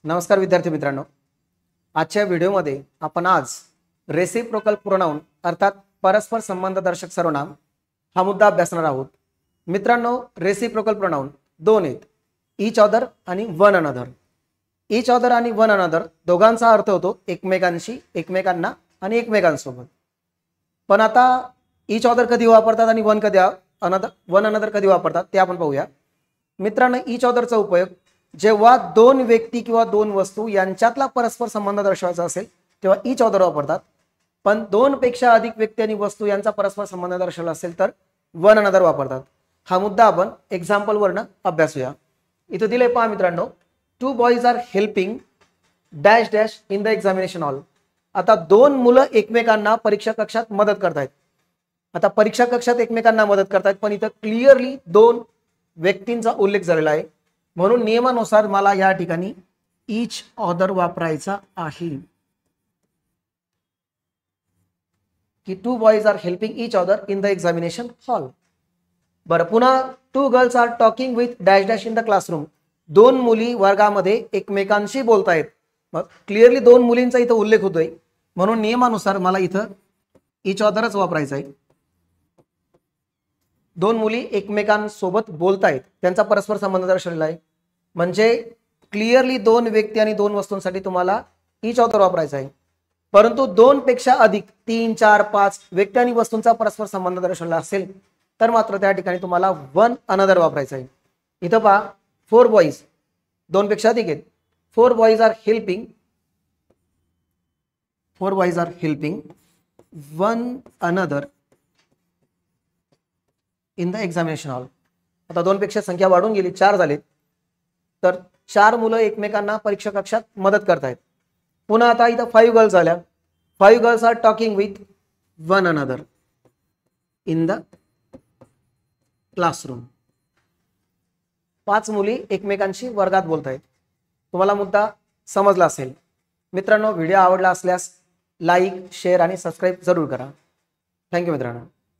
नमस्कार विद्यार्थी मित्रांनो, आजच्या व्हिडिओमध्ये आपण आज रेसिप्रोकल प्रोनाउन अर्थात परस्पर संबंधदर्शक सर्वनाम हा मुद्दा अभ्यासणार आहोत। मित्रांनो, रेसिप्रोकल प्रोनाउन दोन आहेत, ईच अदर आणि वन अनदर। ईच अदर आणि वन अनदर दोघांचा अर्थ होतो एकमेकांशी, एकमेकांना आणि एकमेकांसोबत। पण आता ईच अदर कधी वापरतात आणि वन अनदर कधी वापरतात ते आपण पाहूया। मित्रांनो, ईच अदरचा उपयोग जेव्हा दोन व्यक्ती किंवा दोन वस्तू यांच्यातला परस्पर संबंध दर्शवायचा असेल तेव्हा ईच अदर वापरतात। पण दोन पेक्षा अधिक व्यक्ती आणि वस्तू यांचा परस्पर संबंध दर्शवला असेल तर वन अनदर वापरतात। हा मुद्दा आपण एक्झाम्पल वरनं अभ्यासूया। इथे दिले पहा मित्रांनो, two boys are helping dash dash in the examination hall. आता दोन मुलं एकमेकांना परीक्षा कक्षात मदत करतायत। आता परीक्षा कक्षात एकमेकांना मदत करतायत, पण इथं क्लिअरली दोन व्यक्तींचा उल्लेख झालेला आहे, म्हणून नियमानुसार मला या ठिकाणी ईच अदर वापरायचा आहे की two boys are helping each other in the examination hall. बरं, पुन्हा two girls are talking with dash dash in the classroom. दोन मुली वर्गामध्ये एकमेकांशी बोलतायत। मग क्लिअरली दोन मुलींचा इथं उल्लेख होतोय, म्हणून नियमानुसार मला इथं ईच अदरच वापरायचा आहे। दोन मुली एकमेकांसोबत बोलतायत, त्यांचा परस्पर संबंध दर्शवलेला आहे, म्हणजे क्लिअरली दोन व्यक्ती आणि दोन वस्तूंसाठी तुम्हाला ईच अदर वापरायचा आहे। परंतु दोन पेक्षा अधिक 3, 4, 5 व्यक्ती आणि वस्तूंचा परस्पर संबंध दर्शवला असेल तर मात्र त्या ठिकाणी तुम्हाला वन अनदर वापरायचा आहे। इथं पहा, 4 बॉयज दोन पेक्षा अधिक आहेत। 4 boys are helping one another in the examination hall. आता दोन पेक्षा संख्या वाढून गेली, 4 झाले, तर 4 मुलं एकमेकांना परीक्षा कक्षात मदत करतायत। पुन्हा आता इथं 5 गर्ल्स झाल्या। 5 girls are talking with one another in the classroom. 5 मुली एकमेकांशी वर्गात बोलतायत। तुम्हाला मुद्दा समजला असेल। मित्रांनो, व्हिडिओ आवडला असल्यास लाईक, शेअर आणि सबस्क्राईब जरूर करा। थँक्यू मित्रांनो।